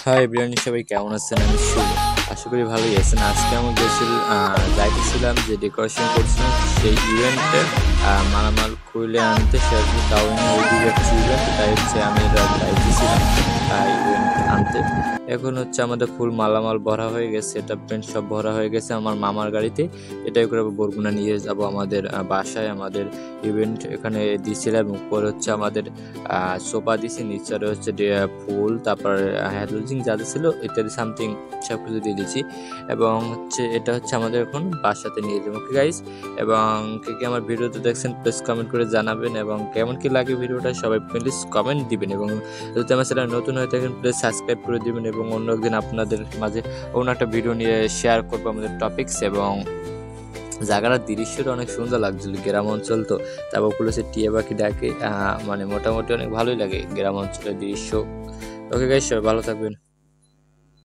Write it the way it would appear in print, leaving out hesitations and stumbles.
Hi everyone, সবাই কেমন আছেন? আমি শুভ, আশা করি ভালোই আছেন। আজকে আমি যাইতেছিলাম যে ডেকোরেশন করছিলাম সেই ইভেন্টে মালামাল খুলে আনতে, সেরকম টাউনে ওইদিকে একটা ইভেন্ট, তাই হচ্ছে আমি যাইতেছিলাম ইভেন্ট আনতে। এখন হচ্ছে আমাদের ফুল মালামাল ভরা হয়ে গেছে, এটা প্যান্ট সব ভরা হয়ে গেছে আমার মামার গাড়িতে। এটাই করে বরগুনা নিয়ে যাব আমাদের বাসায়। আমাদের ইভেন্ট এখানে দিয়েছিলাম এবং পরে হচ্ছে আমাদের সোফা দিছি, নিচে হচ্ছে ফুল, তারপর হ্যালোজিং যা যা ছিল ইত্যাদি সামথিং সব কিছু দিয়ে দিয়েছি। এবং হচ্ছে এটা হচ্ছে আমাদের এখন বাসাতে নিয়ে যাবো। ওকে গাইস, এবং কে কে আমার ভিডিওতে দেখছেন প্লিজ কমেন্ট করে জানাবেন, এবং কেমন কি লাগে ভিডিওটা সবাই প্লিজ কমেন্ট দিবেন। এবং যদি আমার চ্যানেল নতুন হয়ে থাকেন প্লিজ সাবস্ক্রাইব করে দিবেন, এবং অন্য একদিন আপনাদের মাঝে অন্য একটা ভিডিও নিয়ে শেয়ার করবো আমাদের টপিকস। এবং জায়গাটার দৃশ্যটা অনেক সুন্দর লাগছিল, গ্রাম অঞ্চল তো, তারপর হচ্ছে টিয়া পাখি ডাকে, মানে মোটামুটি অনেক ভালোই লাগে গ্রাম অঞ্চলের দৃশ্য। ওকে গাইস, সবাই ভালো থাকবেন।